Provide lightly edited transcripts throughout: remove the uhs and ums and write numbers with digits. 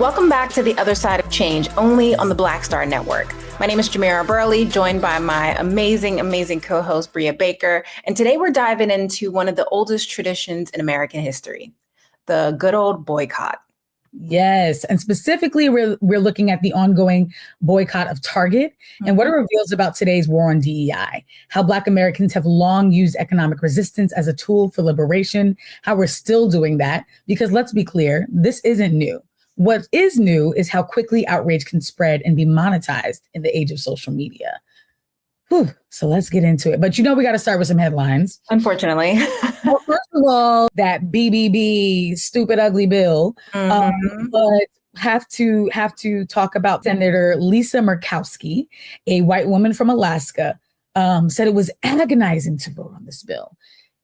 Welcome back to The Other Side of Change, only on the Black Star Network. My name is Jamira Burley, joined by my amazing co-host, Brea Baker. And today we're diving into one of the oldest traditions in American history, the good old boycott. Yes. And specifically, we're looking at the ongoing boycott of Target and what it reveals about today's war on DEI, how Black Americans have long used economic resistance as a tool for liberation, how we're still doing that, because let's be clear, this isn't new. What is new is how quickly outrage can spread and be monetized in the age of social media. Whew, so let's get into it. But we got to start with some headlines. Unfortunately. Well, first of all, that BBB stupid ugly bill, but have to talk about Senator Lisa Murkowski, a white woman from Alaska, said it was agonizing to vote on this bill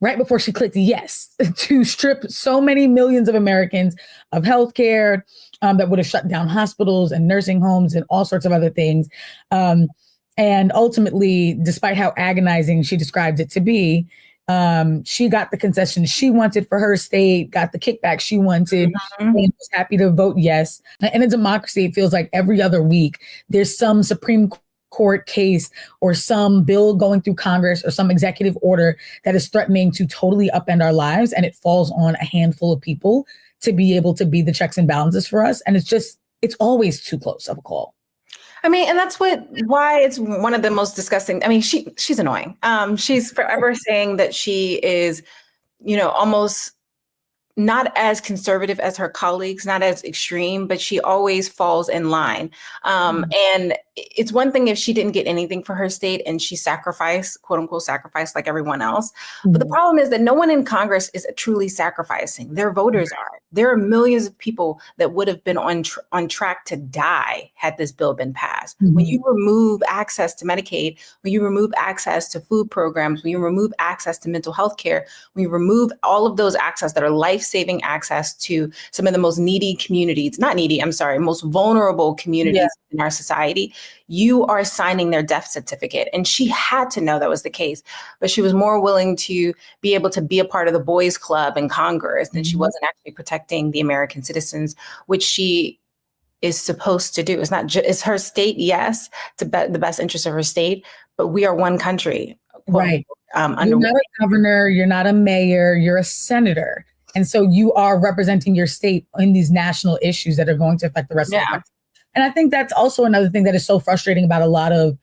right before she clicked yes to strip so many millions of Americans of health care that would have shut down hospitals and nursing homes and all sorts of other things. And ultimately, despite how agonizing she described it to be, she got the concession she wanted for her state, got the kickback she wanted, and was happy to vote yes. In a democracy, it feels like every other week there's some Supreme Court case or some bill going through Congress or some executive order that is threatening to totally upend our lives, and it falls on a handful of people to be able to be the checks and balances for us. And it's always too close of a call. I mean, and that's why it's one of the most disgusting. I mean, she's annoying. She's forever saying that she is, almost not as conservative as her colleagues, not as extreme, but she always falls in line. And it's one thing if she didn't get anything for her state and she sacrificed, quote unquote, sacrificed like everyone else. But the problem is that no one in Congress is truly sacrificing. Their voters are. There are millions of people that would have been on track to die had this bill been passed. When you remove access to Medicaid, when you remove access to food programs, when you remove access to mental health care, when you remove all of those access that are life-saving access to some of the most needy communities, most vulnerable communities in our society, you are signing their death certificate. And she had to know that was the case, but she was more willing to be able to be a part of the boys club in Congress than she wasn't actually protecting the American citizens, which she is supposed to do. It's not just, it's her state, yes, to the best interest of her state, but we are one country. Right. You're not a governor, you're not a mayor, you're a senator. And so you are representing your state in these national issues that are going to affect the rest of the country. And I think that's also another thing that is so frustrating about a lot of,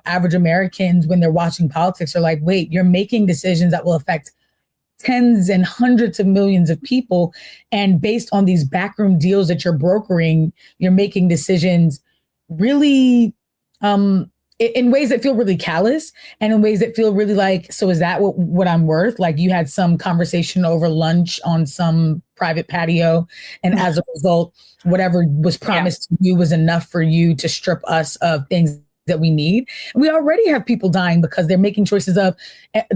average Americans when they're watching politics are like, wait, you're making decisions that will affect tens and hundreds of millions of people. And based on these backroom deals that you're brokering, you're making decisions really in ways that feel really callous and in ways that feel really like, so is that what I'm worth? Like you had some conversation over lunch on some private patio. And as a result, whatever was promised to you was enough for you to strip us of things that we need. And we already have people dying because they're making choices of,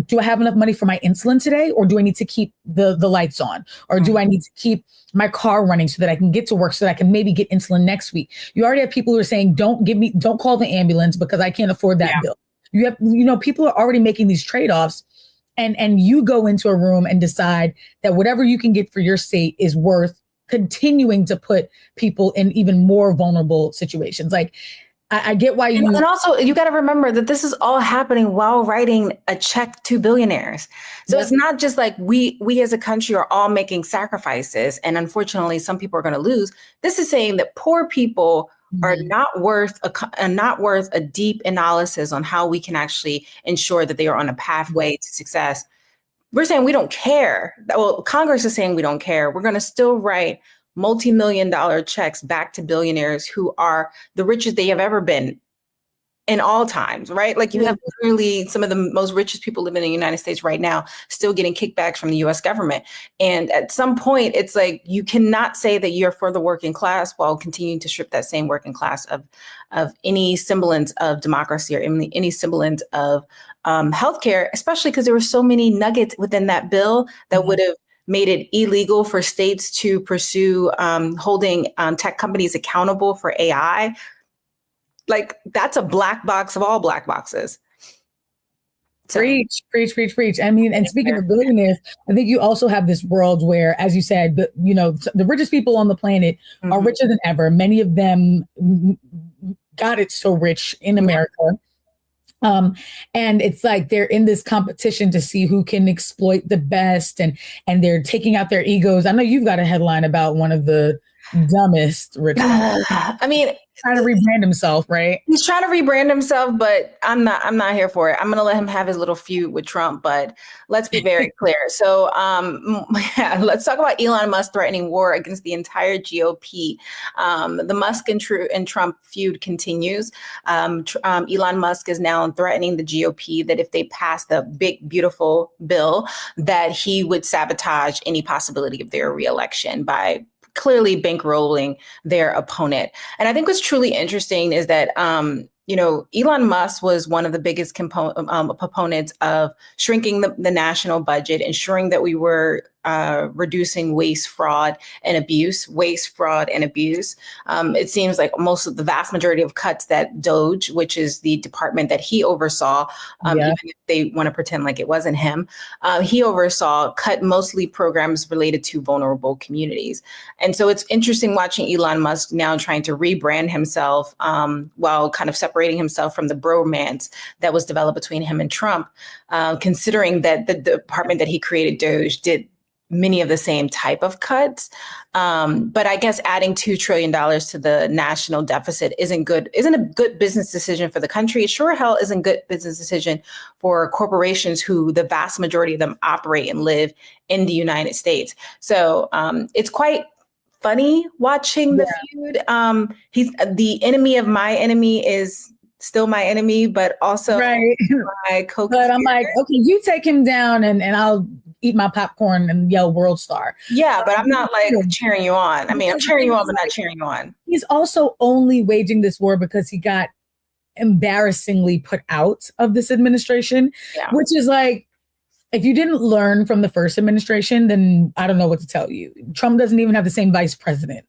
do I have enough money for my insulin today? Or do I need to keep the lights on? Or do I need to keep my car running so that I can get to work so that I can maybe get insulin next week? You already have people who are saying, don't call the ambulance because I can't afford that bill. You have, people are already making these trade-offs, and you go into a room and decide that whatever you can get for your state is worth continuing to put people in even more vulnerable situations. Like, I get why you... And also, you got to remember that this is all happening while writing a check to billionaires. So it's not just like we as a country are all making sacrifices, and unfortunately, some people are going to lose. This is saying that poor people are not worth a deep analysis on how we can actually ensure that they are on a pathway to success. We're saying we don't care. Well, Congress is saying we don't care. We're going to still write multi-million-dollar checks back to billionaires who are the richest they have ever been in all times, right? Like you have literally some of the most richest people living in the United States right now still getting kickbacks from the US government. And at some point, it's like you cannot say that you're for the working class while continuing to strip that same working class of any semblance of democracy or any semblance of healthcare, especially because there were so many nuggets within that bill that would have made it illegal for states to pursue holding tech companies accountable for AI. Like, that's a black box of all black boxes. So. Preach. I mean, and speaking of billionaires, I think you also have this world where, as you said, the richest people on the planet are richer than ever. Many of them got it so rich in America. And it's like they're in this competition to see who can exploit the best, and they're taking out their egos. I know you've got a headline about one of the dumbest rich. I mean, trying to rebrand himself, right? He's trying to rebrand himself, but I'm not here for it. I'm going to let him have his little feud with Trump, but let's be very clear. So let's talk about Elon Musk threatening war against the entire GOP. The Musk and Trump feud continues. Elon Musk is now threatening the GOP that if they pass the big, beautiful bill, that he would sabotage any possibility of their reelection by clearly bankrolling their opponent. And I think what's truly interesting is that, Elon Musk was one of the biggest proponents of shrinking the national budget, ensuring that we were reducing waste, fraud, and abuse. It seems like the vast majority of cuts that DOGE, which is the department that he oversaw, even if they want to pretend like it wasn't him, he oversaw, cut mostly programs related to vulnerable communities. And so it's interesting watching Elon Musk now trying to rebrand himself while kind of separating himself from the bromance that was developed between him and Trump, considering that the department that he created, DOGE, did many of the same type of cuts. But I guess adding $2 trillion to the national deficit isn't a good business decision for the country. It sure hell isn't a good business decision for corporations who the vast majority of them operate and live in the United States. So it's quite funny watching the feud. He's the enemy of my enemy is still my enemy, but also my co-conspirator. But I'm like, okay, you take him down and I'll eat my popcorn and yell world star. Yeah, but I'm not like cheering you on. I mean, I'm cheering you on, but not cheering you on. He's also only waging this war because he got embarrassingly put out of this administration, which is like, if you didn't learn from the first administration, then I don't know what to tell you. Trump doesn't even have the same vice president.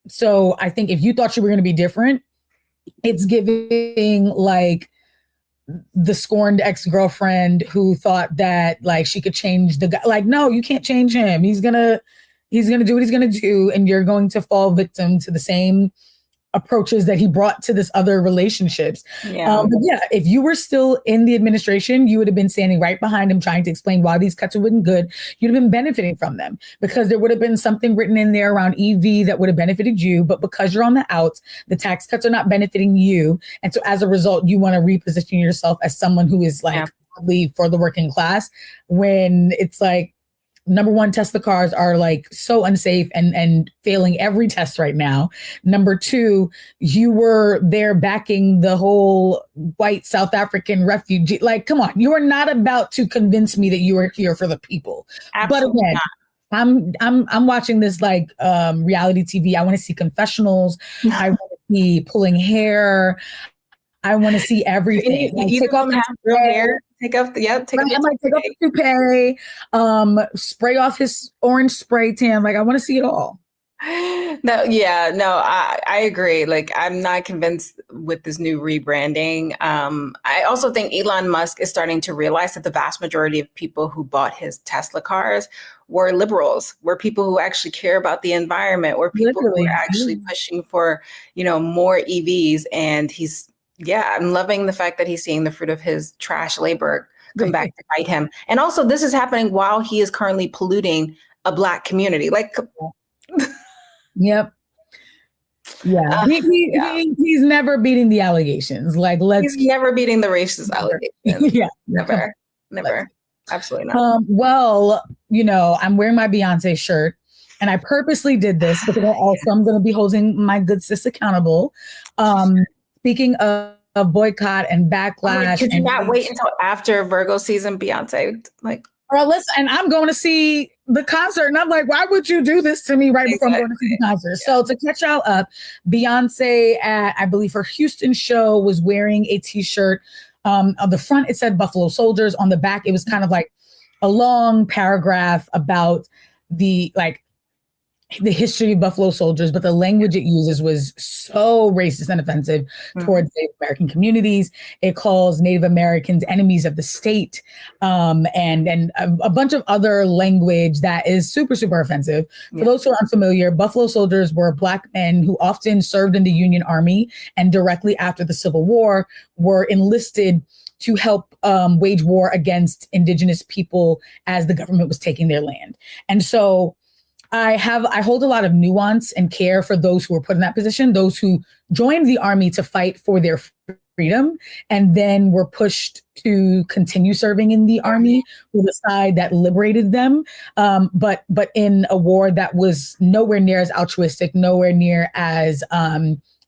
So I think if you thought you were going to be different, it's giving like the scorned ex-girlfriend who thought that like she could change the guy. Like, no, you can't change him. He's gonna do what he's gonna do, and you're going to fall victim to the same approaches that he brought to this other relationships. But if you were still in the administration, you would have been standing right behind him trying to explain why these cuts have been good. You'd have been benefiting from them because there would have been something written in there around EV that would have benefited you. But because you're on the outs, the tax cuts are not benefiting you. And so as a result, you want to reposition yourself as someone who is like for the working class, when it's like, number one, Tesla cars are like so unsafe and failing every test right now. Number two, you were there backing the whole white South African refugee. Like, come on, you are not about to convince me that you are here for the people. Absolutely but again, not. I'm watching this like reality TV. I want to see confessionals. I want to see pulling hair. I want to see everything. Like, take off real hair. Take off the toupee, spray off his orange spray tan. Like, I want to see it all. I agree. Like, I'm not convinced with this new rebranding. I also think Elon Musk is starting to realize that the vast majority of people who bought his Tesla cars were liberals, were people who actually care about the environment, were people who are actually pushing for, more EVs. And I'm loving the fact that he's seeing the fruit of his trash labor come back to bite him. And also, this is happening while he is currently polluting a Black community. Like, yep. Yeah. He's never beating the allegations. Like, he's never beating the racist allegations. Yeah. Never. Absolutely not. I'm wearing my Beyonce shirt, and I purposely did this because I'm going to be holding my good sis accountable. Speaking of boycott and backlash. Could you not wait until after Virgo season, Beyonce? Like, well, listen, and I'm going to see the concert, and I'm like, why would you do this to me right before I'm going to see the concert? Yeah. So to catch y'all up, Beyonce at, I believe, her Houston show was wearing a T-shirt. On the front, it said Buffalo Soldiers. On the back, it was kind of like a long paragraph about the the history of Buffalo Soldiers, but the language it uses was so racist and offensive towards Native American communities. It calls Native Americans enemies of the state, and a bunch of other language that is super, super offensive. For those who are unfamiliar, Buffalo Soldiers were Black men who often served in the Union Army and directly after the Civil War were enlisted to help wage war against Indigenous people as the government was taking their land. And so I hold a lot of nuance and care for those who were put in that position, those who joined the army to fight for their freedom and then were pushed to continue serving in the army with a side that liberated them. But in a war that was nowhere near as altruistic, nowhere near as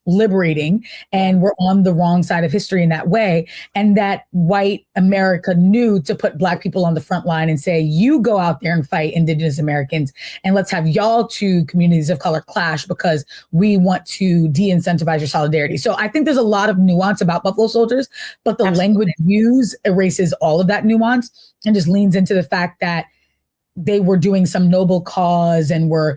liberating, and we're on the wrong side of history in that way. And that white America knew to put Black people on the front line and say, you go out there and fight Indigenous Americans, and let's have y'all two communities of color clash because we want to de-incentivize your solidarity. So I think there's a lot of nuance about Buffalo Soldiers, but the language used erases all of that nuance and just leans into the fact that they were doing some noble cause and were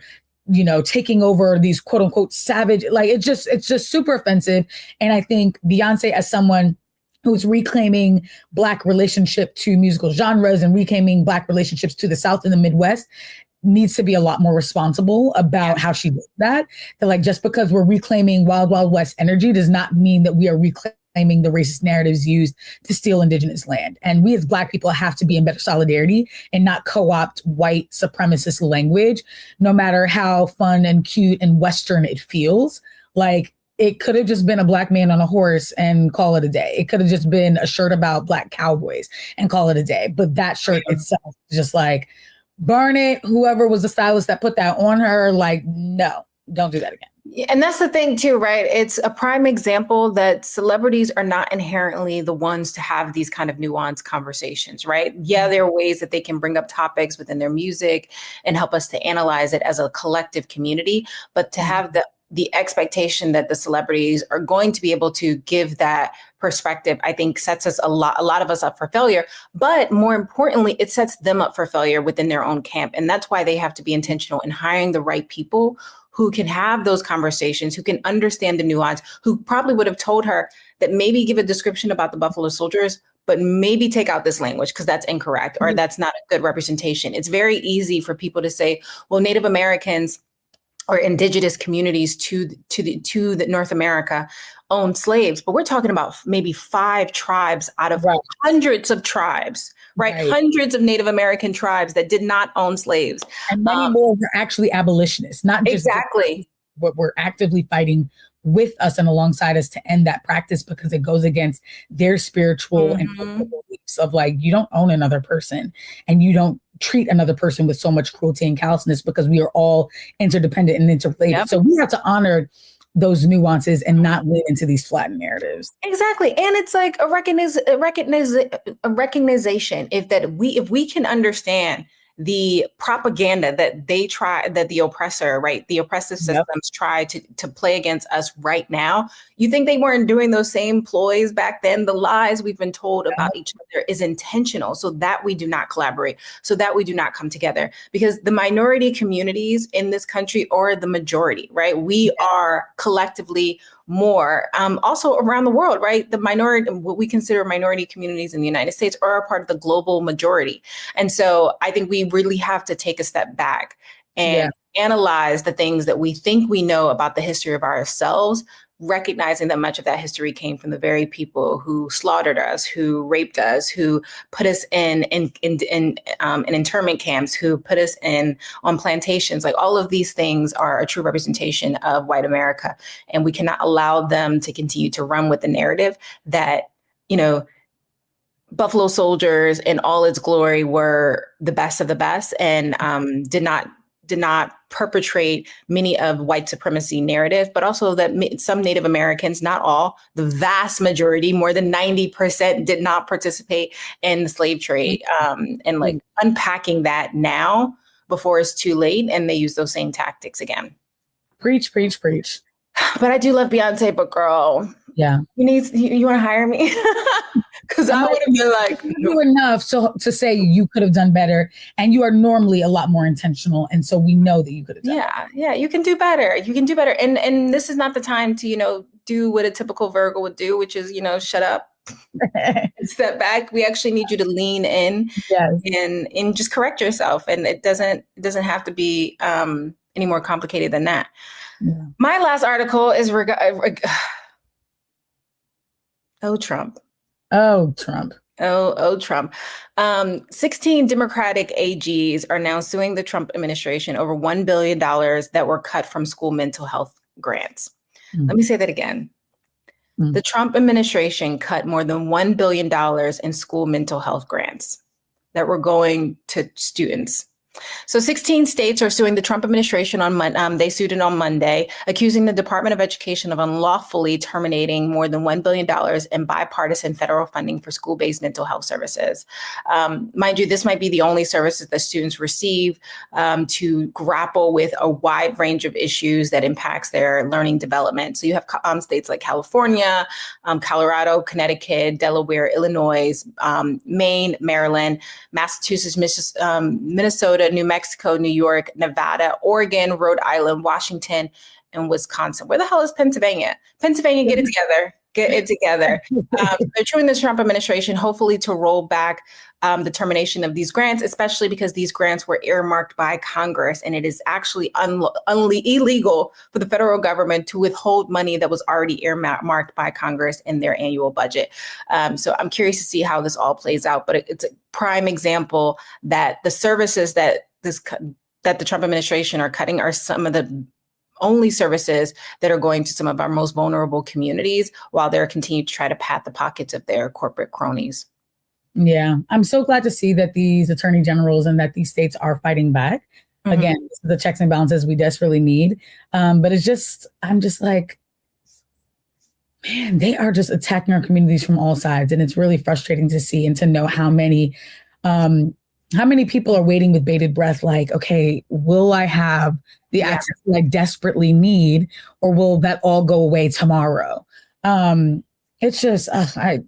taking over these quote unquote savage, like it's just super offensive. And I think Beyonce, as someone who's reclaiming Black relationship to musical genres and reclaiming Black relationships to the South and the Midwest, needs to be a lot more responsible about how she did that. That like, just because we're reclaiming Wild Wild West energy does not mean that we are reclaiming the racist narratives used to steal Indigenous land. And we as Black people have to be in better solidarity and not co-opt white supremacist language, no matter how fun and cute and Western it feels. Like, it could have just been a Black man on a horse and call it a day. It could have just been a shirt about Black cowboys and call it a day. But that shirt itself, just like, burn it. Whoever was the stylist that put that on her, like, no, don't do that again. And that's the thing too, right? It's a prime example that celebrities are not inherently the ones to have these kind of nuanced conversations, right? Yeah, there are ways that they can bring up topics within their music and help us to analyze it as a collective community, but to have the expectation that the celebrities are going to be able to give that perspective, I think sets us a lot of us up for failure. But more importantly, it sets them up for failure within their own camp. And that's why they have to be intentional in hiring the right people who can have those conversations, who can understand the nuance, who probably would have told her that maybe give a description about the Buffalo Soldiers, but maybe take out this language because that's incorrect or that's not a good representation. It's very easy for people to say, well, Native Americans or indigenous communities to the North America owned slaves, but we're talking about maybe 5 tribes out of hundreds of tribes, right? Hundreds of Native American tribes that did not own slaves. And many more were actually abolitionists, not just what we're actively fighting with us and alongside us to end that practice because it goes against their spiritual and cultural beliefs of like, you don't own another person and you don't treat another person with so much cruelty and callousness because we are all interdependent and interrelated. So we have to honor those nuances and not lean into these flattened narratives. Exactly. And it's like a recognition if we can understand the propaganda that the oppressor, right, the oppressive systems try to play against us right now. You think they weren't doing those same ploys back then? The lies we've been told about each other is intentional so that we do not collaborate, so that we do not come together, because the minority communities in this country are the majority, right? We are collectively more, also around the world, right? The minority, what we consider minority communities in the United States are a part of the global majority. And so I think we really have to take a step back and analyze the things that we think we know about the history of ourselves, recognizing that much of that history came from the very people who slaughtered us, who raped us, who put us in internment camps, who put us on plantations. Like, all of these things are a true representation of white America. And we cannot allow them to continue to run with the narrative that, Buffalo Soldiers in all its glory were the best of the best and did not perpetrate many of white supremacy narrative, but also that some Native Americans, not all, the vast majority, more than 90%, did not participate in the slave trade. And like unpacking that now before it's too late, and they use those same tactics again. Preach, preach, preach. But I do love Beyonce, but girl, yeah, you want to hire me? Because I would be like, you enough to say you could have done better, and you are normally a lot more intentional, and so we know that you could have done better. Yeah, you can do better. You can do better, and this is not the time to do what a typical Virgo would do, which is shut up, step back. We actually need you to lean in, yes, and just correct yourself, and it doesn't have to be any more complicated than that. Yeah. My last article is Trump. Oh, Trump. Oh, Trump. 16 Democratic AGs are now suing the Trump administration over $1 billion that were cut from school mental health grants. Let me say that again. The Trump administration cut more than $1 billion in school mental health grants that were going to students. So 16 states are suing the Trump administration they sued it on Monday, accusing the Department of Education of unlawfully terminating more than $1 billion in bipartisan federal funding for school-based mental health services. Mind you, this might be the only services that students receive to grapple with a wide range of issues that impacts their learning development. So you have states like California, Colorado, Connecticut, Delaware, Illinois, Maine, Maryland, Massachusetts, Minnesota, New Mexico, New York, Nevada, Oregon, Rhode Island, Washington, and Wisconsin. Where the hell is Pennsylvania? Pennsylvania, get it together. Get it together. They're suing the Trump administration, hopefully to roll back the termination of these grants, especially because these grants were earmarked by Congress, and it is actually illegal for the federal government to withhold money that was already earmarked by Congress in their annual budget. So I'm curious to see how this all plays out, but it's a prime example that the services that the Trump administration are cutting are some of the only services that are going to some of our most vulnerable communities, while they're continuing to try to pat the pockets of their corporate cronies. Yeah, I'm so glad to see that these attorney generals and that these states are fighting back. Mm-hmm. Again, the checks and balances we desperately need. But I'm just like, man, they are just attacking our communities from all sides. And it's really frustrating to see and to know how many people are waiting with bated breath, like, okay, will I have the access that I desperately need, or will that all go away tomorrow? It's just, I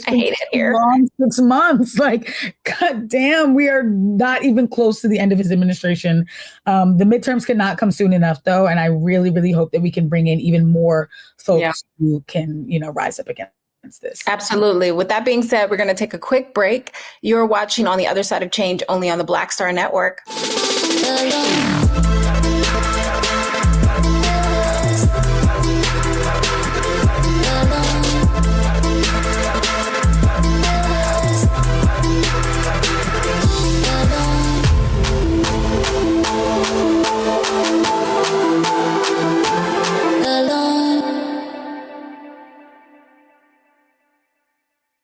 hate it here. Long 6 months. Like, God damn, we are not even close to the end of his administration. The midterms cannot come soon enough, though. And I really, really hope that we can bring in even more folks who can, rise up against this. Absolutely. With that being said, we're going to take a quick break. You're watching On the Other Side of Change, only on the Black Star Network.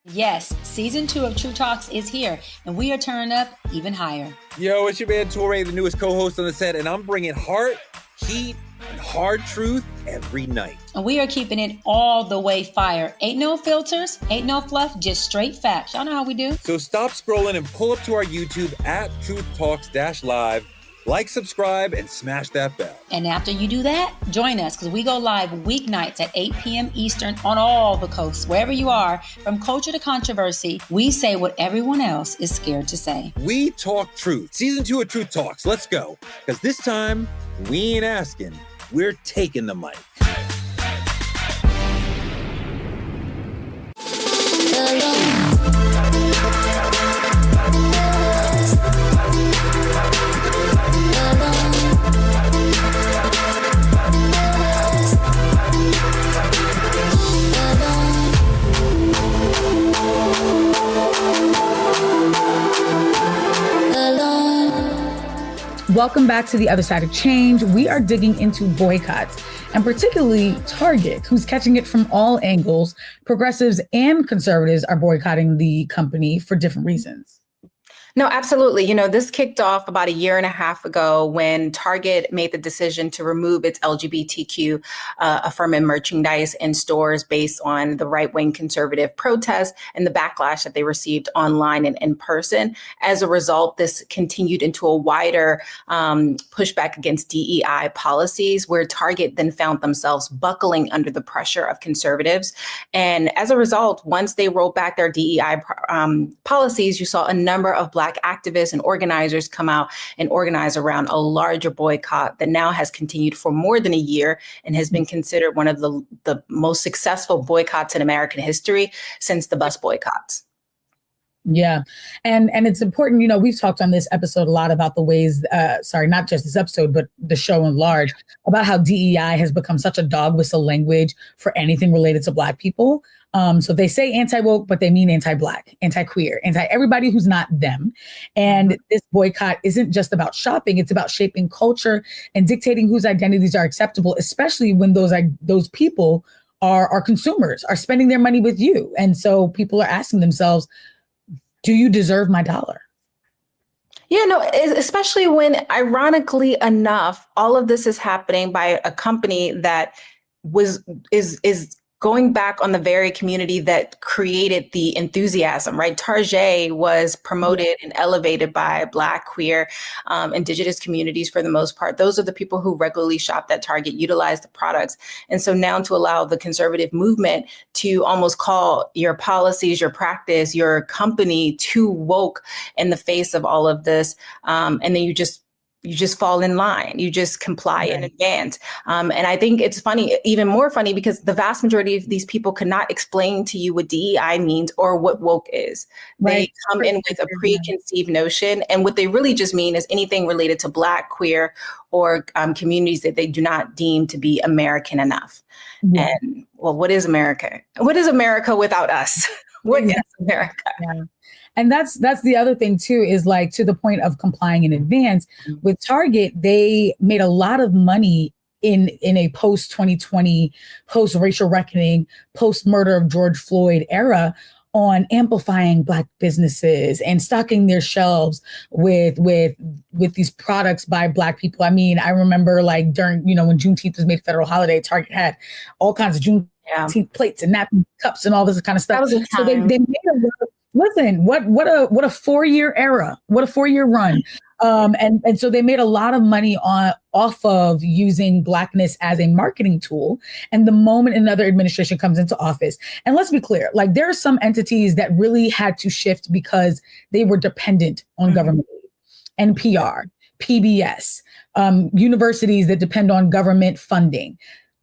Yes, season 2 of True Talks is here, and we are turning up even higher. Yo, it's your man Torre, the newest co-host on the set, and I'm bringing heart, heat, and hard truth every night. And we are keeping it all the way fire. Ain't no filters, ain't no fluff, just straight facts. Y'all know how we do. So stop scrolling and pull up to our YouTube at Truth Talks-Live. Like, subscribe, and smash that bell. And after you do that, join us, because we go live weeknights at 8 p.m. Eastern on all the coasts. Wherever you are, from culture to controversy, we say what everyone else is scared to say. We talk truth. Season 2 of Truth Talks. Let's go. Because this time, we ain't asking. We're taking the mic. Welcome back to The Other Side of Change. We are digging into boycotts, and particularly Target, who's catching it from all angles. Progressives and conservatives are boycotting the company for different reasons. No, absolutely. This kicked off about a year and a half ago when Target made the decision to remove its LGBTQ affirming merchandise in stores based on the right-wing conservative protests and the backlash that they received online and in person. As a result, this continued into a wider pushback against DEI policies, where Target then found themselves buckling under the pressure of conservatives. And as a result, once they rolled back their DEI policies, you saw a number of Black activists and organizers come out and organize around a larger boycott that now has continued for more than a year and has been considered one of the most successful boycotts in American history since the bus boycotts. Yeah. And it's important, we've talked on this episode a lot about the ways, not just this episode, but the show in large, about how DEI has become such a dog whistle language for anything related to Black people. So they say anti-woke, but they mean anti-Black, anti-queer, anti-everybody who's not them. And this boycott isn't just about shopping. It's about shaping culture and dictating whose identities are acceptable, especially when those people are consumers, are spending their money with you. And so people are asking themselves, do you deserve my dollar? Yeah, no, especially when, ironically enough, all of this is happening by a company that is going back on the very community that created the enthusiasm, right? Target was promoted and elevated by Black, queer, Indigenous communities for the most part. Those are the people who regularly shop at Target, utilize the products. And so now to allow the conservative movement to almost call your policies, your practice, your company too woke in the face of all of this, and then you just fall in line. You just comply in advance. And I think it's funny, even more funny, because the vast majority of these people could not explain to you what DEI means or what woke is. They come in with a preconceived notion. And what they really just mean is anything related to Black, queer, or communities that they do not deem to be American enough. And well, what is America? What is America without us? What is America? Yeah. And that's the other thing too, is like, to the point of complying in advance with Target, they made a lot of money in a post 2020, post racial reckoning, post murder of George Floyd era on amplifying Black businesses and stocking their shelves with these products by Black people. I mean, I remember like during, when Juneteenth was made a federal holiday, Target had all kinds of Juneteenth plates and napkin cups and all this kind of stuff. So they made a lot of, listen, what a 4-year era, what a 4-year run. And so they made a lot of money off of using Blackness as a marketing tool. And the moment another administration comes into office, and let's be clear, like there are some entities that really had to shift because they were dependent on government aid, NPR, PBS, universities that depend on government funding.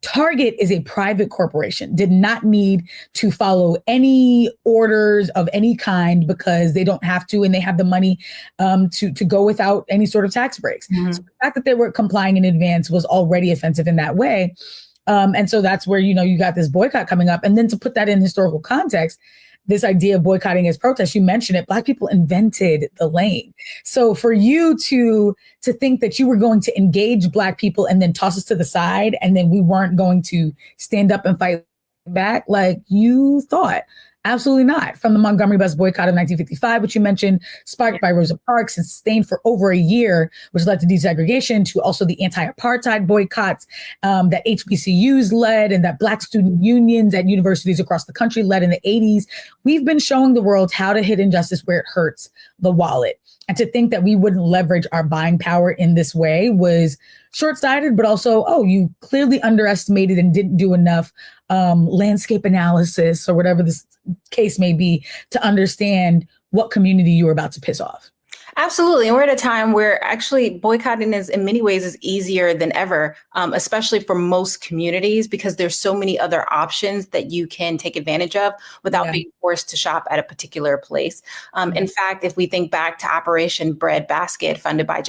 Target is a private corporation, did not need to follow any orders of any kind because they don't have to, and they have the money to go without any sort of tax breaks. So the fact that they were complying in advance was already offensive in that way. And so that's where, you got this boycott coming up. And then to put that in historical context, this idea of boycotting as protest, you mentioned it, Black people invented the lane. So for you to think that you were going to engage Black people and then toss us to the side, and then we weren't going to stand up and fight back like you thought. Absolutely not. From the Montgomery bus boycott of 1955, which you mentioned, sparked by Rosa Parks and sustained for over a year, which led to desegregation, to also the anti-apartheid boycotts that HBCUs led and that Black student unions at universities across the country led in the 80s. We've been showing the world how to hit injustice where it hurts the wallet. And to think that we wouldn't leverage our buying power in this way was short-sighted, but also, you clearly underestimated and didn't do enough landscape analysis or whatever this case may be to understand what community you were about to piss off. Absolutely. And we're at a time where actually boycotting is in many ways is easier than ever, especially for most communities, because there's so many other options that you can take advantage of without being forced to shop at a particular place. In fact, if we think back to Operation Bread Basket, funded by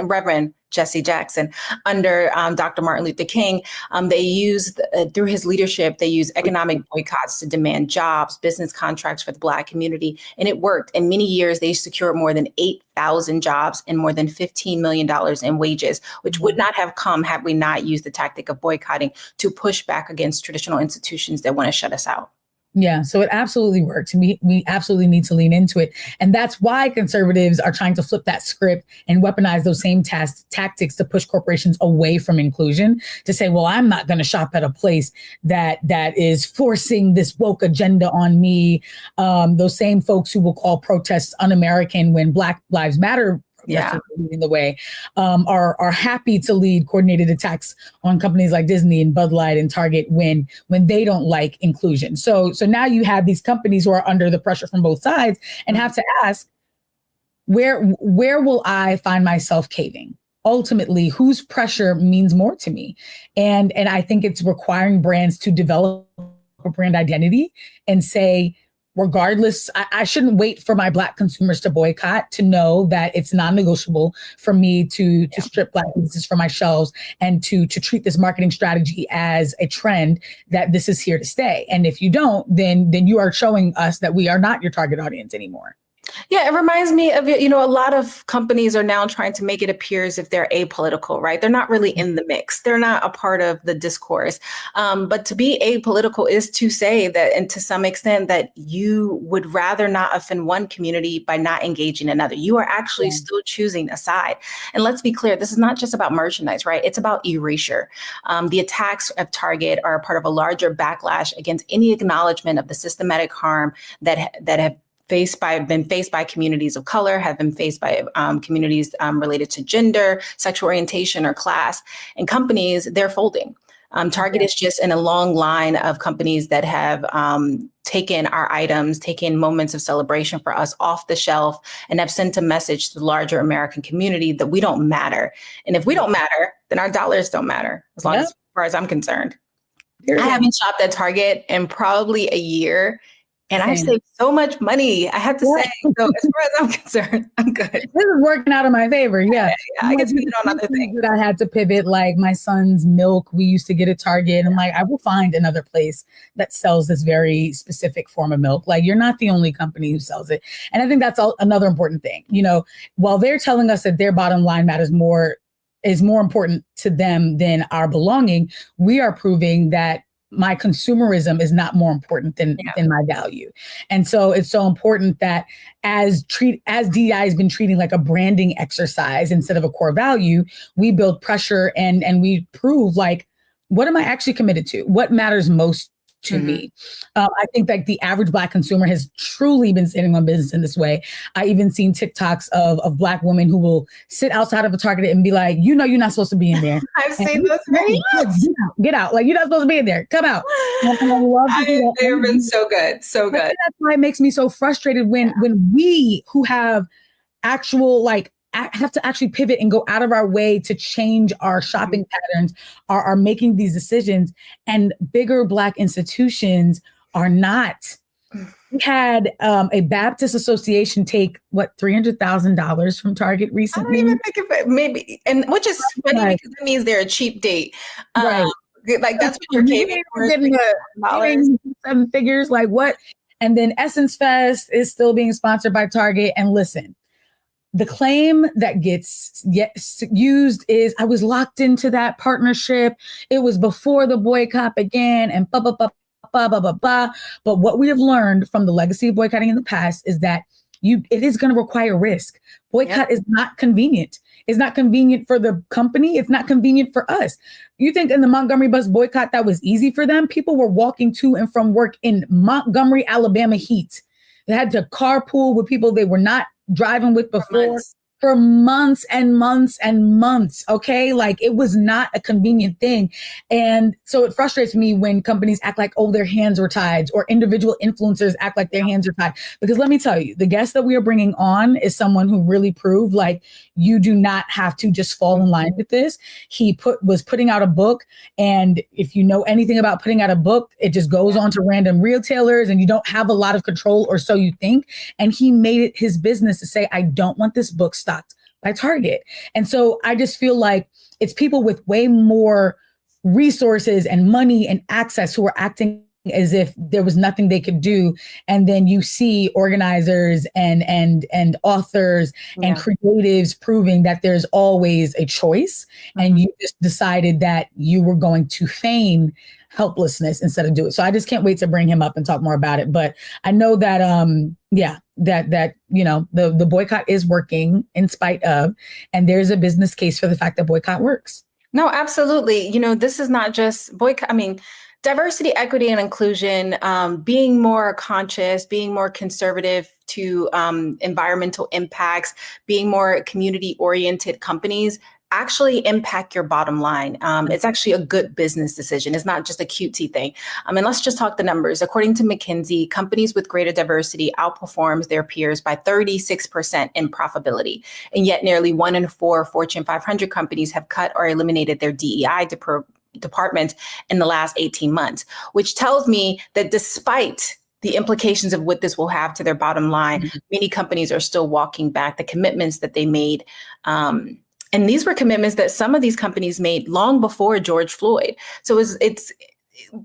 Reverend Jesse Jackson, under Dr. Martin Luther King, they used, through his leadership, they used economic boycotts to demand jobs, business contracts for the Black community. And it worked. In many years, they secured more than 8,000 jobs and more than $15 million in wages, which would not have come had we not used the tactic of boycotting to push back against traditional institutions that want to shut us out. Yeah, so it absolutely works. And we absolutely need to lean into it. And that's why conservatives are trying to flip that script and weaponize those same tactics to push corporations away from inclusion, to say, well, I'm not going to shop at a place that is forcing this woke agenda on me. Those same folks who will call protests un-American when Black Lives Matter leading the way, are happy to lead coordinated attacks on companies like Disney and Bud Light and Target when they don't like inclusion. So now you have these companies who are under the pressure from both sides and have to ask, where will I find myself caving? Ultimately, whose pressure means more to me? And I think it's requiring brands to develop a brand identity and say, regardless, I shouldn't wait for my Black consumers to boycott to know that it's non-negotiable for me to strip Black businesses from my shelves and to treat this marketing strategy as a trend, that this is here to stay. And if you don't, then you are showing us that we are not your target audience anymore. Yeah, it reminds me of, a lot of companies are now trying to make it appear as if they're apolitical, right? They're not really in the mix. They're not a part of the discourse. But to be apolitical is to say that, and to some extent, that you would rather not offend one community by not engaging another. You are actually still choosing a side. And let's be clear, this is not just about merchandise, right? It's about erasure. The attacks of Target are a part of a larger backlash against any acknowledgement of the systematic harm that have been faced by communities of color, have been faced by communities related to gender, sexual orientation, or class. And companies, they're folding. Target is just in a long line of companies that have taken our items, taken moments of celebration for us off the shelf, and have sent a message to the larger American community that we don't matter. And if we don't matter, then our dollars don't matter, as far as I'm concerned. I haven't shopped at Target in probably a year. And I've saved so much money, I have to say. So as far as I'm concerned, I'm good. This is working out in my favor. Yeah. I get to pivot on other things. That I had to pivot, like my son's milk, we used to get at Target. And like, I will find another place that sells this very specific form of milk. Like, you're not the only company who sells it. And I think that's another important thing. While they're telling us that their bottom line matters more, is more important to them than our belonging, we are proving that my consumerism is not more important than my value. And so it's so important that as DEI has been treating like a branding exercise instead of a core value, we build pressure and we prove, like, what am I actually committed to? What matters most to me? I think that the average Black consumer has truly been sitting on business in this way. I even seen TikToks of Black women who will sit outside of a Target and be like, you're not supposed to be in there. I've seen those videos. Get out. Like, you're not supposed to be in there. Come out. They've been so good. So good. That's why it makes me so frustrated when we who have actual, like, have to actually pivot and go out of our way to change our shopping patterns, are making these decisions, and bigger Black institutions are not. We had a Baptist association take $300,000 from Target recently. I don't even think of it, maybe, and which is funny because it means they're a cheap date. Right. Like, that's what you're caving for. Getting 7 figures, like what? And then Essence Fest is still being sponsored by Target. And listen, the claim that gets used is, I was locked into that partnership. It was before the boycott began, and blah, blah, blah, blah, blah, blah, blah. But what we have learned from the legacy of boycotting in the past is that it is going to require risk. Boycott is not convenient. It's not convenient for the company. It's not convenient for us. You think in the Montgomery bus boycott, that was easy for them? People were walking to and from work in Montgomery, Alabama heat. They had to carpool with people they were not driving with before for months and months and months. Okay. Like, it was not a convenient thing. And so it frustrates me when companies act like, oh, their hands were tied, or individual influencers act like their hands are tied. Because let me tell you, the guest that we are bringing on is someone who really proved, like, you do not have to just fall in line with this. He was putting out a book. And if you know anything about putting out a book, it just goes on to random retailers and you don't have a lot of control, or so you think. And he made it his business to say, I don't want this book stocked by Target. And so I just feel like it's people with way more resources and money and access who are acting as if there was nothing they could do. And then you see organizers and authors and creatives proving that there's always a choice. And you just decided that you were going to feign helplessness instead of do it. So I just can't wait to bring him up and talk more about it. But I know that, that the boycott is working in spite of, and there's a business case for the fact that boycott works. No, absolutely. This is not just boycott. I mean, diversity, equity, and inclusion, being more conscious, being more conservative to environmental impacts, being more community-oriented companies actually impact your bottom line. It's actually a good business decision. It's not just a cutesy thing. And let's just talk the numbers. According to McKinsey, companies with greater diversity outperforms their peers by 36% in profitability. And yet nearly 1 in 4 Fortune 500 companies have cut or eliminated their DEI department in the last 18 months, which tells me that despite the implications of what this will have to their bottom line, many companies are still walking back the commitments that they made. And these were commitments that some of these companies made long before George Floyd. So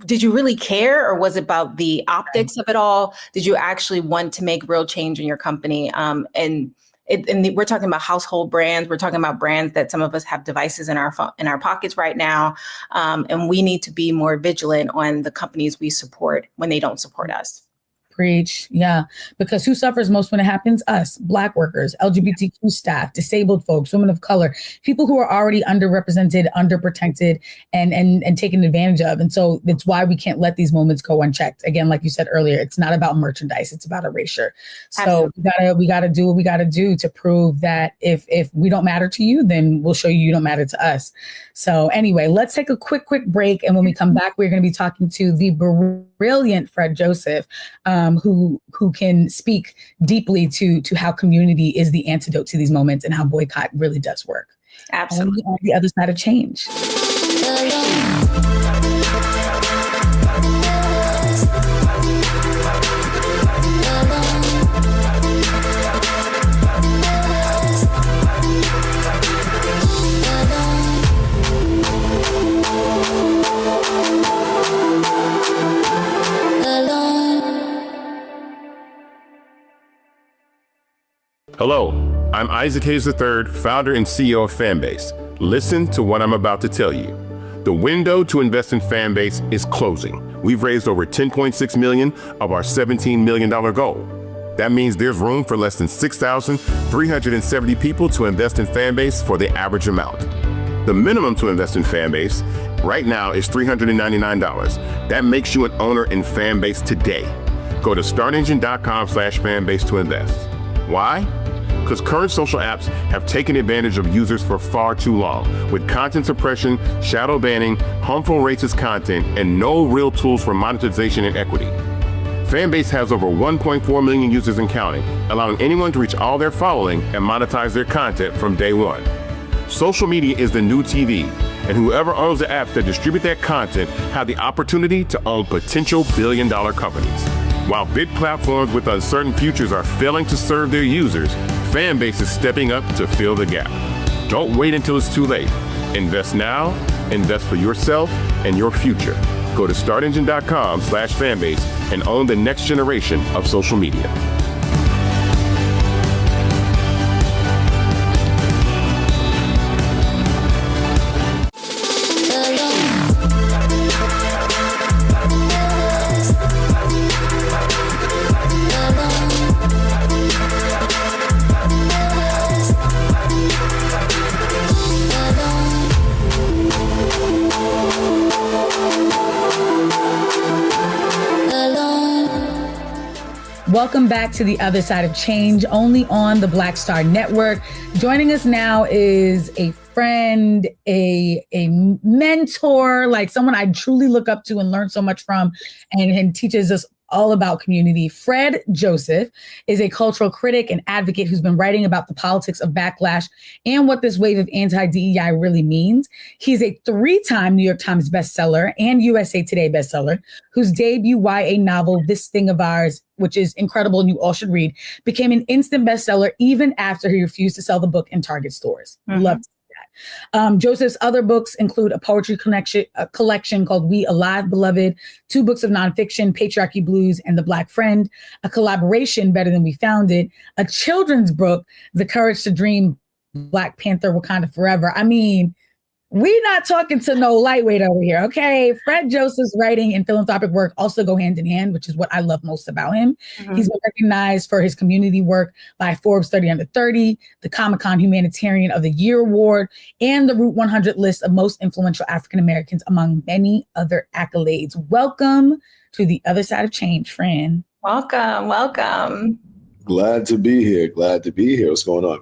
did you really care, or was it about the optics of it all? Did you actually want to make real change in your company? And we're talking about household brands. We're talking about brands that some of us have devices in our pockets right now. And we need to be more vigilant on the companies we support when they don't support us. Preach. Yeah. Because who suffers most when it happens? Us, Black workers, LGBTQ staff, disabled folks, women of color, people who are already underrepresented, underprotected, and taken advantage of. And so that's why we can't let these moments go unchecked. Again, like you said earlier, it's not about merchandise, it's about erasure. So we gotta do what we gotta do to prove that if we don't matter to you, then we'll show you don't matter to us. So anyway, let's take a quick break. And when we come back, we're going to be talking to the brilliant Fred Joseph, who can speak deeply to how community is the antidote to these moments and how boycott really does work. Absolutely. On the other side of change. Hello, I'm Isaac Hayes III, founder and CEO of Fanbase. Listen to what I'm about to tell you. The window to invest in Fanbase is closing. We've raised over $10.6 million of our $17 million goal. That means there's room for less than 6,370 people to invest in Fanbase for the average amount. The minimum to invest in Fanbase right now is $399. That makes you an owner in Fanbase today. Go to startengine.com/fanbase to invest. Why? Because current social apps have taken advantage of users for far too long, with content suppression, shadow banning, harmful racist content, and no real tools for monetization and equity. Fanbase has over 1.4 million users and counting, allowing anyone to reach all their following and monetize their content from day one. Social media is the new TV, and whoever owns the apps that distribute that content have the opportunity to own potential billion-dollar companies. While big platforms with uncertain futures are failing to serve their users, Fanbase is stepping up to fill the gap. Don't wait until it's too late. Invest now, invest for yourself and your future. Go to startengine.com/fanbase and own the next generation of social media. Welcome back to The Other Side of Change, only on the Black Star Network. Joining us now is a friend, a mentor, like someone I truly look up to and learn so much from, and teaches us all about community. Fred Joseph is a cultural critic and advocate who's been writing about the politics of backlash and what this wave of anti-DEI really means. He's a 3-time New York Times bestseller and USA Today bestseller, whose debut YA novel, This Thing of Ours, which is incredible and you all should read, became an instant bestseller even after he refused to sell the book in Target stores. Love to see that. Joseph's other books include a poetry collection called We Alive, Beloved, 2 books of nonfiction, Patriarchy Blues and The Black Friend, a collaboration, Better Than We Found It, a children's book, The Courage to Dream, Black Panther, Wakanda Forever. I mean, we're not talking to no lightweight over here, okay? Fred Joseph's writing and philanthropic work also go hand in hand, which is what I love most about him. Mm-hmm. He's been recognized for his community work by Forbes 30 Under 30, the Comic-Con Humanitarian of the Year Award, and the Route 100 list of most influential African Americans, among many other accolades. Welcome to the other side of change, friend. Welcome. Glad to be here. What's going on?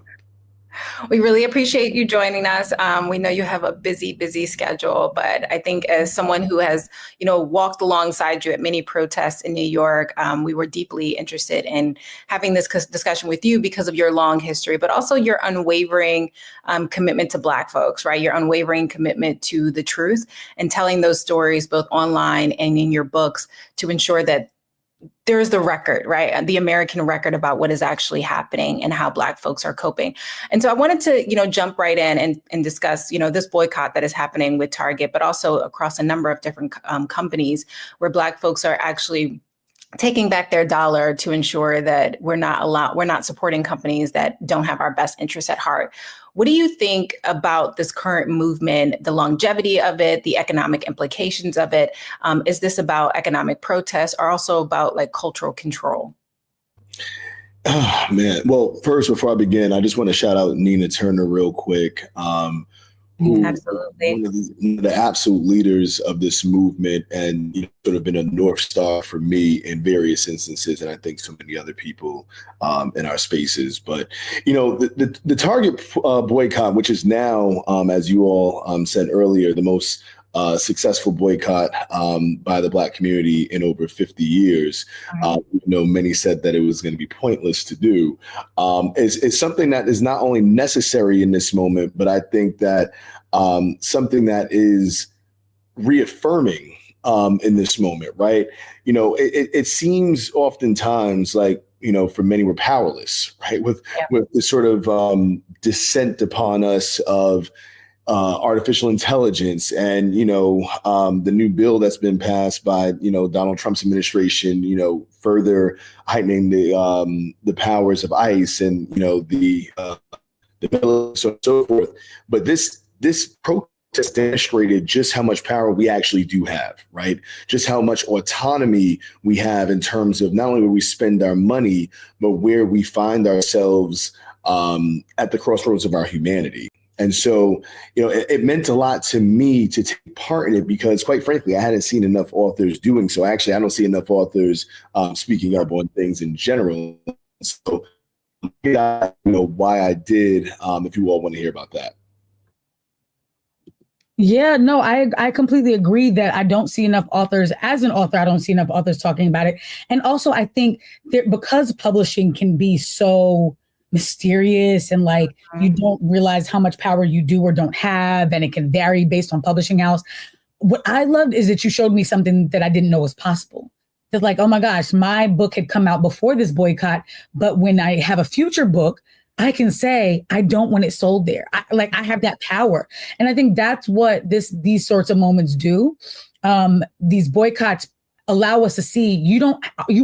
We really appreciate you joining us. We know you have a busy schedule, but I think as someone who has, walked alongside you at many protests in New York, we were deeply interested in having this discussion with you because of your long history, but also your unwavering commitment to Black folks, right? Your unwavering commitment to the truth and telling those stories both online and in your books to ensure that there's the record, right? The American record about what is actually happening and how Black folks are coping. And so I wanted to, jump right in and discuss, this boycott that is happening with Target, but also across a number of different companies where Black folks are actually taking back their dollar to ensure that we're not supporting companies that don't have our best interests at heart. What do you think about this current movement, the longevity of it, the economic implications of it? Is this about economic protest or also about cultural control? Oh, man. Well, first, before I begin, I just want to shout out Nina Turner real quick. Who Absolutely. One of the absolute leaders of this movement and sort of been a North Star for me in various instances, and I think so many other people in our spaces. But, the Target boycott, which is now, as you all said earlier, the most successful boycott by the Black community in over 50 years. Many said that it was going to be pointless to do. Is something that is not only necessary in this moment, but I think that something that is reaffirming in this moment, right? It seems oftentimes like, for many we're powerless, right? With the sort of descent upon us of artificial intelligence and, the new bill that's been passed by, Donald Trump's administration, further heightening the powers of ICE and, the bill, so on and so forth. But this protest demonstrated just how much power we actually do have, right? Just how much autonomy we have in terms of not only where we spend our money, but where we find ourselves at the crossroads of our humanity. And so, it meant a lot to me to take part in it because, quite frankly, I hadn't seen enough authors doing so. Actually, I don't see enough authors speaking up on things in general. So, why I did, if you all want to hear about that. Yeah, no, I completely agree that I don't see enough authors. As an author, I don't see enough authors talking about it. And also, I think that because publishing can be so mysterious and you don't realize how much power you do or don't have, and it can vary based on publishing house. What I loved is that you showed me something that I didn't know was possible. That oh my gosh, my book had come out before this boycott, but when I have a future book, I can say I don't want it sold there. I have that power, and I think that's what these sorts of moments do. These boycotts allow us to see you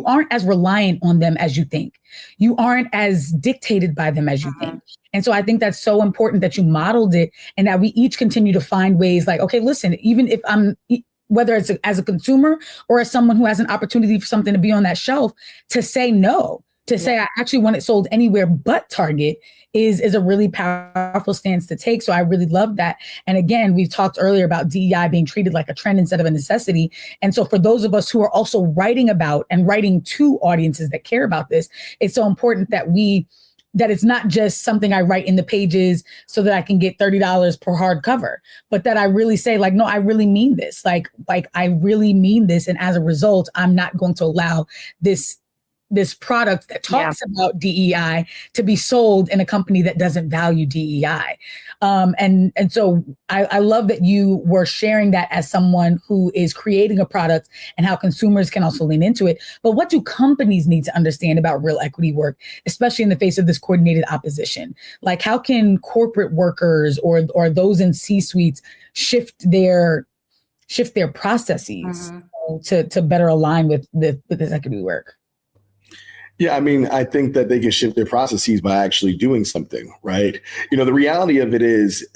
aren't as reliant on them as you think. You aren't as dictated by them as you think. And so I think that's so important that you modeled it and that we each continue to find ways okay, listen, even if whether it's as a consumer or as someone who has an opportunity for something to be on that shelf, to say no, to say I actually want it sold anywhere but Target is a really powerful stance to take. So I really love that. And again, we've talked earlier about DEI being treated like a trend instead of a necessity. And so for those of us who are also writing about and writing to audiences that care about this, it's so important that it's not just something I write in the pages so that I can get $30 per hardcover, but that I really say no, I really mean this. I really mean this. And as a result, I'm not going to allow this this product that talks about DEI to be sold in a company that doesn't value DEI. And so I love that you were sharing that as someone who is creating a product and how consumers can also lean into it. But what do companies need to understand about real equity work, especially in the face of this coordinated opposition? Like, how can corporate workers or those in C-suites shift their processes to better align with this equity work? Yeah, I mean, I think that they can shift their processes by actually doing something, right? The reality of it is,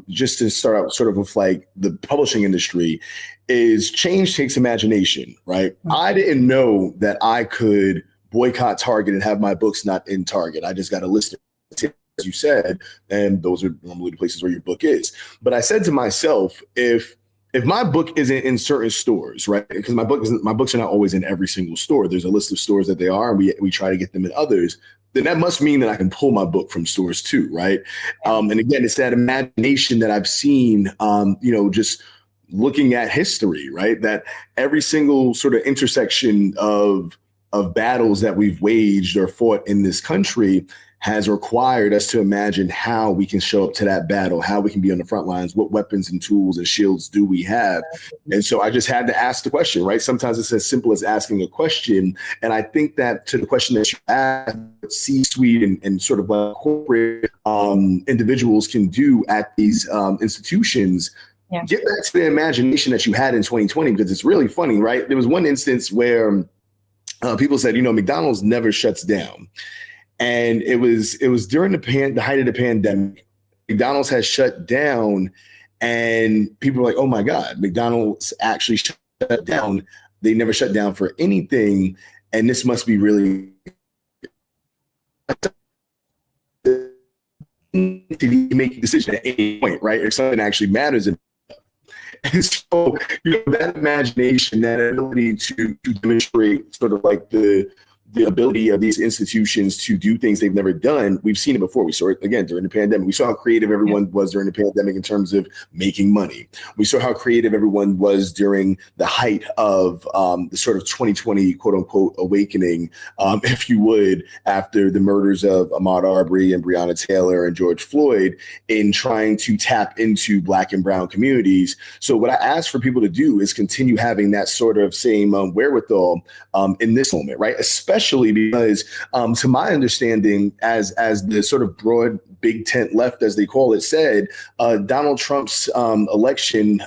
just to start out sort of with like the publishing industry, is change takes imagination, right? I didn't know that I could boycott Target and have my books not in Target. I just got a list of, as you said, and those are normally the places where your book is. But I said to myself, if my book isn't in certain stores, right? Because my books are not always in every single store. There's a list of stores that they are, and we try to get them in others. Then that must mean that I can pull my book from stores too, right? And again, it's that imagination that I've seen, just looking at history, right? That every single sort of intersection of battles that we've waged or fought in this country has required us to imagine how we can show up to that battle, how we can be on the front lines, what weapons and tools and shields do we have? And so I just had to ask the question, right? Sometimes it's as simple as asking a question. And I think that to the question that you asked, C-suite and sort of what corporate individuals can do at these institutions, get back to the imagination that you had in 2020, because it's really funny, right? There was one instance where people said, McDonald's never shuts down. And it was during the height of the pandemic. McDonald's has shut down, and people were like, "Oh my God, McDonald's actually shut down. They never shut down for anything, and this must be really." To make a decision at any point, right? If something actually matters. And so, that imagination, that ability to demonstrate sort of like the ability of these institutions to do things they've never done. We've seen it before. We saw it again during the pandemic. We saw how creative everyone was during the pandemic in terms of making money. We saw how creative everyone was during the height of the sort of 2020 quote unquote awakening, if you would, after the murders of Ahmaud Arbery and Breonna Taylor and George Floyd, in trying to tap into Black and brown communities. So what I ask for people to do is continue having that sort of same wherewithal in this moment, right? Especially because, to my understanding, as the sort of broad big tent left, as they call it, said, Donald Trump's election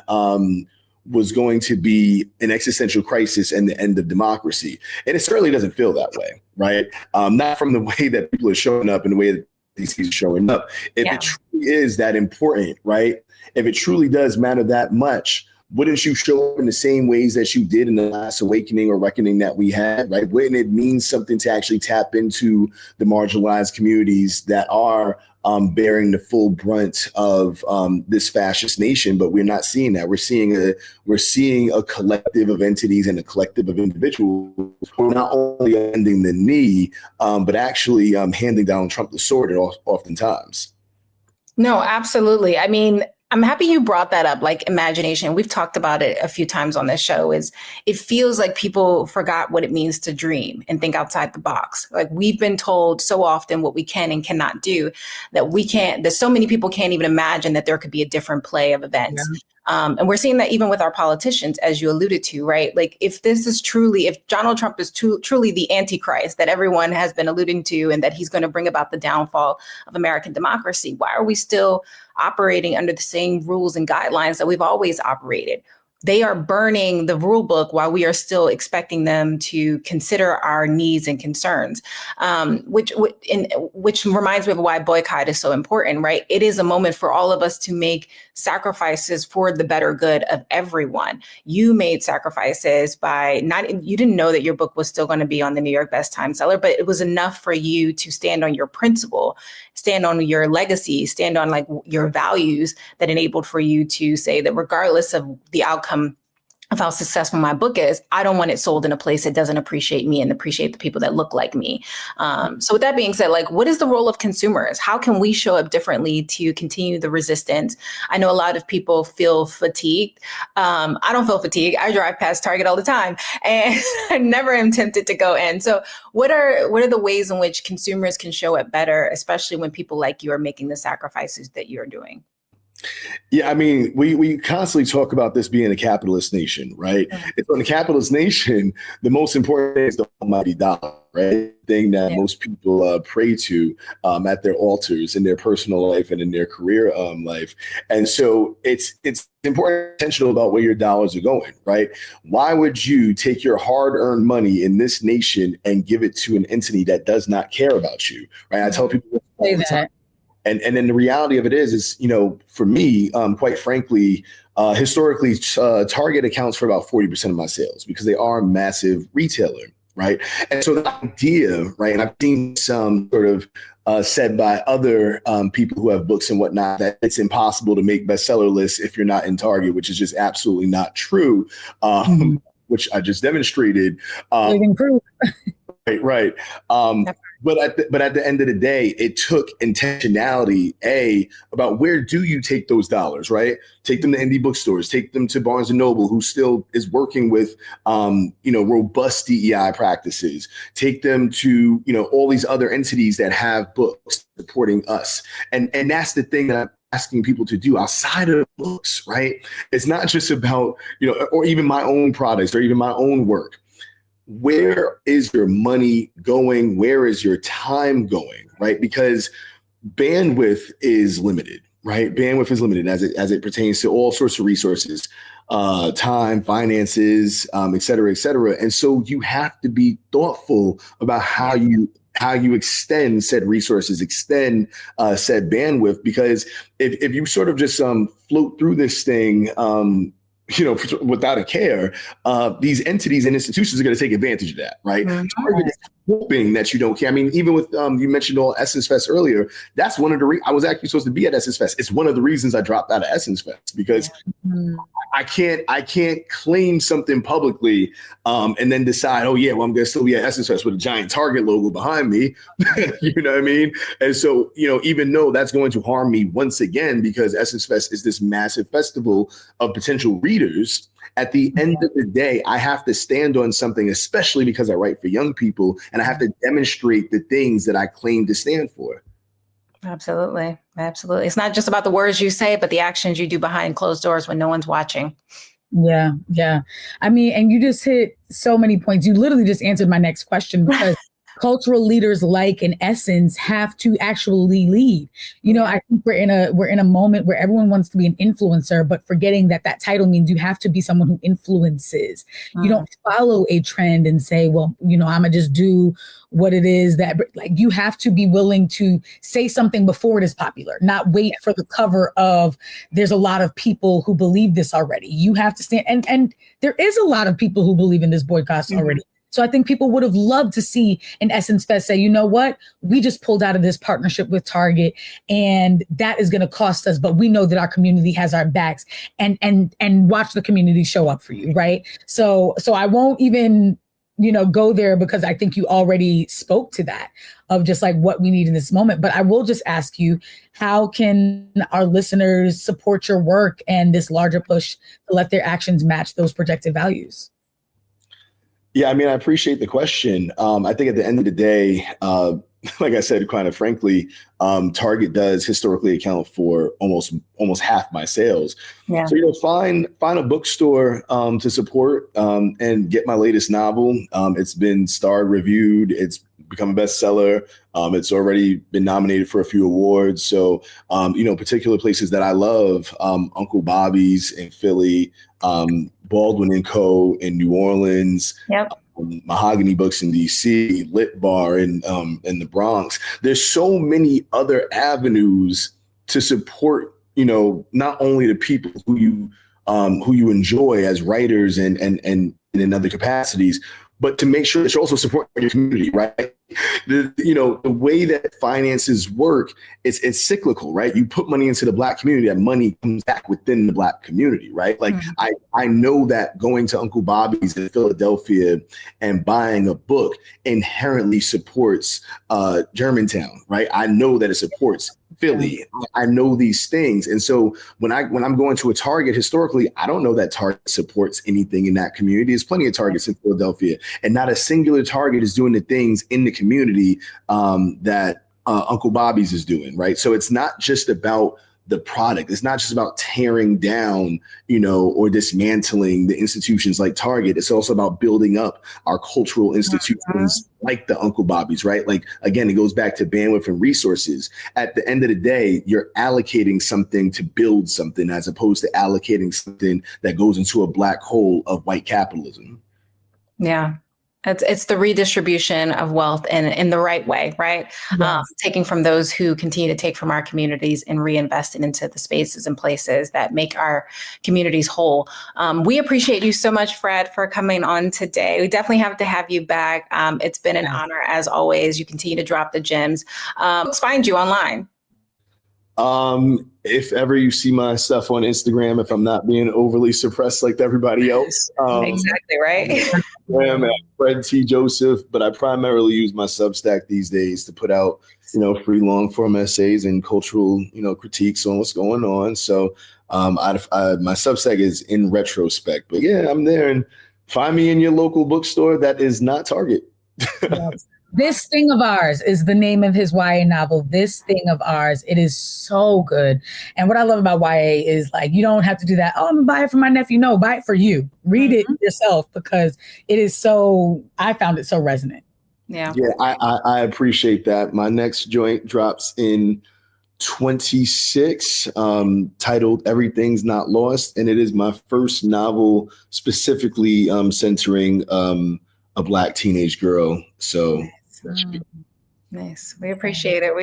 was going to be an existential crisis and the end of democracy. And it certainly doesn't feel that way, right? Not from the way that people are showing up and the way that DC is showing up. If it truly is that important, right? If it truly does matter that much, wouldn't you show up in the same ways that you did in the last awakening or reckoning that we had, right? Wouldn't it mean something to actually tap into the marginalized communities that are bearing the full brunt of this fascist nation? But we're not seeing that. We're seeing a collective of entities and a collective of individuals who are not only bending the knee, but actually handing Donald Trump the sword oftentimes. No, absolutely. I mean, I'm happy you brought that up, like imagination. We've talked about it a few times on this show. Is it feels like people forgot what it means to dream and think outside the box. Like, we've been told so often what we can and cannot do, that so many people can't even imagine that there could be a different play of events. Yeah. And we're seeing that even with our politicians, as you alluded to, right? Like, if Donald Trump is truly the Antichrist that everyone has been alluding to, and that he's going to bring about the downfall of American democracy, why are we still operating under the same rules and guidelines that we've always operated? They are burning the rule book while we are still expecting them to consider our needs and concerns, which reminds me of why Boycott is so important, right? It is a moment for all of us to make sacrifices for the better good of everyone. You made sacrifices you didn't know that your book was still going to be on the New York Best Time Seller, but it was enough for you to stand on your principle, stand on your legacy, stand on like your values that enabled for you to say that regardless of the outcome of how successful my book is, I don't want it sold in a place that doesn't appreciate me and appreciate the people that look like me. So with that being said, like, what is the role of consumers? How can we show up differently to continue the resistance? I know a lot of people feel fatigued. I don't feel fatigued. I drive past Target all the time and I never am tempted to go in. So what are the ways in which consumers can show up better, especially when people like you are making the sacrifices that you're doing? Yeah, I mean, we constantly talk about this being a capitalist nation, right? It's on a capitalist nation, the most important thing is the almighty dollar, right? Thing that most people pray to at their altars in their personal life and in their career life. And so it's important, intentional about where your dollars are going, right? Why would you take your hard-earned money in this nation and give it to an entity that does not care about you, right? I tell people all the time. And then the reality of it is, you know, for me, quite frankly, historically, Target accounts for about 40% of my sales because they are a massive retailer, right? And so the idea, right, and I've seen some sort of said by other people who have books and whatnot, that it's impossible to make bestseller lists if you're not in Target, which is just absolutely not true, which I just demonstrated. Right. But at the end of the day, it took intentionality, about where do you take those dollars, right? Take them to indie bookstores, take them to Barnes and Noble, who still is working with, robust DEI practices. Take them to, all these other entities that have books supporting us. And that's the thing that I'm asking people to do outside of books, right? It's not just about, or even my own products or even my own work. Where is your money going? Where is your time going? Right? Because bandwidth is limited, right? Bandwidth is limited as it pertains to all sorts of resources, time, finances, et cetera, et cetera. And so you have to be thoughtful about how you extend said resources, extend said bandwidth, because if you sort of just float through this thing, without a care, these entities and institutions are going to take advantage of that, right? Target is hoping that you don't care. I mean, even with, you mentioned all Essence Fest earlier, that's one of the I was actually supposed to be at Essence Fest. It's one of the reasons I dropped out of Essence Fest, because I can't claim something publicly and then decide, oh yeah, well, I'm going to still be at Essence Fest with a giant Target logo behind me. You know what I mean? And so, even though that's going to harm me once again, because Essence Fest is this massive festival of potential readers, at the end of the day, I have to stand on something, especially because I write for young people, and I have to demonstrate the things that I claim to stand for. Absolutely. Absolutely. It's not just about the words you say, but the actions you do behind closed doors when no one's watching. Yeah. Yeah. I mean, and you just hit so many points. You literally just answered my next question, because cultural leaders like in Essence have to actually lead. I think we're in a moment where everyone wants to be an influencer, but forgetting that title means you have to be someone who influences. You don't follow a trend and say, well, I'm gonna just do what it is that, like, you have to be willing to say something before it is popular, not wait for the cover of there's a lot of people who believe this already. You have to stand, and there is a lot of people who believe in this boycott already. So I think people would have loved to see an Essence Fest say, you know what, we just pulled out of this partnership with Target, and that is going to cost us, but we know that our community has our backs, and watch the community show up for you, right? So I won't even, go there, because I think you already spoke to that of just like what we need in this moment. But I will just ask you, how can our listeners support your work and this larger push to let their actions match those projected values? Yeah, I mean, I appreciate the question. I think at the end of the day, like I said, kind of frankly, Target does historically account for almost half my sales. Yeah. So, find a bookstore to support and get my latest novel. It's been starred, reviewed. It's become a bestseller. It's already been nominated for a few awards. So, particular places that I love, Uncle Bobby's in Philly, Baldwin & Co. in New Orleans, Mahogany Books in DC, Lit Bar in the Bronx. There's so many other avenues to support, not only the people who you enjoy as writers and in other capacities, but to make sure that you're also supporting your community, right? the way that finances work, it's cyclical, right? You put money into the Black community, that money comes back within the Black community, right? Like I know that going to Uncle Bobby's in Philadelphia and buying a book inherently supports Germantown, right? I know that it supports Philly. I know these things. And so when I'm going to a Target, historically, I don't know that Target supports anything in that community. There's plenty of Targets in Philadelphia, and not a singular Target is doing the things in the community that Uncle Bobby's is doing, right? So it's not just about the product. It's not just about tearing down, or dismantling the institutions like Target. It's also about building up our cultural institutions like the Uncle Bobby's, right? Like, again, it goes back to bandwidth and resources. At the end of the day, you're allocating something to build something as opposed to allocating something that goes into a black hole of white capitalism. Yeah. It's the redistribution of wealth in the right way, right? Yes. Taking from those who continue to take from our communities and reinvest it into the spaces and places that make our communities whole. We appreciate you so much, Fred, for coming on today. We definitely have to have you back. It's been an honor as always. You continue to drop the gems. Let's find you online. If ever you see my stuff on Instagram, if I'm not being overly suppressed like everybody else. Exactly right. I'm at Fred T. Joseph, but I primarily use my Substack these days to put out, free long form essays and cultural, critiques on what's going on. So my Substack is in retrospect, but yeah, I'm there, and find me in your local bookstore that is not Target. Yes. This Thing of Ours is the name of his YA novel, This Thing of Ours. It is so good. And what I love about YA is like, you don't have to do that. Oh, I'm gonna buy it for my nephew. No, buy it for you. Read it yourself, because it is I found it so resonant. Yeah. Yeah, I appreciate that. My next joint drops in 26, titled Everything's Not Lost. And it is my first novel specifically centering a Black teenage girl. So nice. We appreciate it.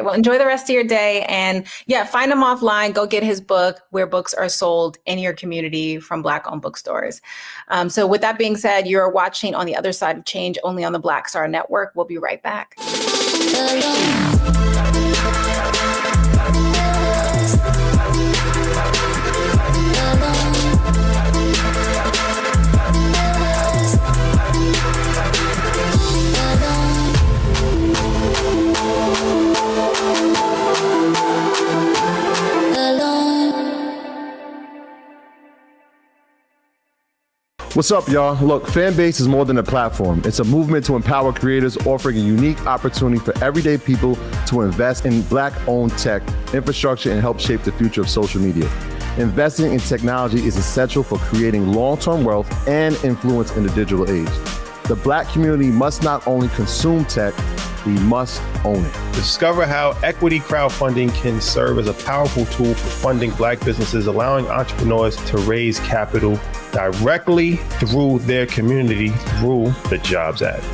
Well, enjoy the rest of your day. And yeah, find him offline. Go get his book, Where Books Are Sold, in your community from Black-owned bookstores. So with that being said, you're watching On the Other Side of Change, only on the Black Star Network. We'll be right back. What's up, y'all? Look, Fanbase is more than a platform. It's a movement to empower creators, offering a unique opportunity for everyday people to invest in Black-owned tech, infrastructure, and help shape the future of social media. Investing in technology is essential for creating long-term wealth and influence in the digital age. The Black community must not only consume tech, we must own it. Discover how equity crowdfunding can serve as a powerful tool for funding Black businesses, allowing entrepreneurs to raise capital directly through their community through the Jobs Act.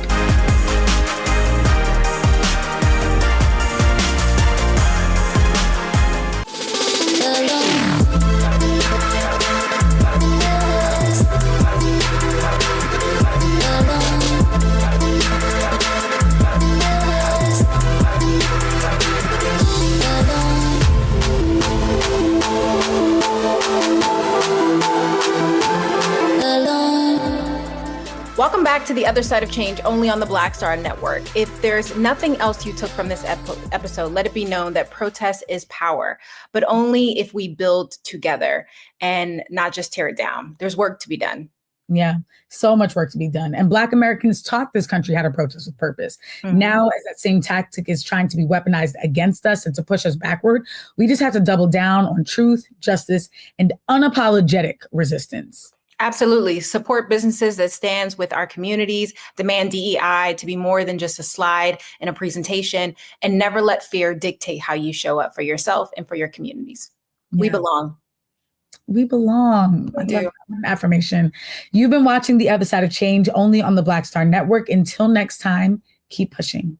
Welcome back to The Other Side of Change, only on the Black Star Network. If there's nothing else you took from this episode, let it be known that protest is power, but only if we build together and not just tear it down. There's work to be done. Yeah, so much work to be done. And Black Americans taught this country how to protest with purpose. Now, as that same tactic is trying to be weaponized against us and to push us backward, we just have to double down on truth, justice, and unapologetic resistance. Absolutely. Support businesses that stands with our communities, demand DEI to be more than just a slide and a presentation, and never let fear dictate how you show up for yourself and for your communities. Yeah. We belong. We belong. I love that affirmation. You've been watching The Other Side of Change, only on the Black Star Network. Until next time, keep pushing.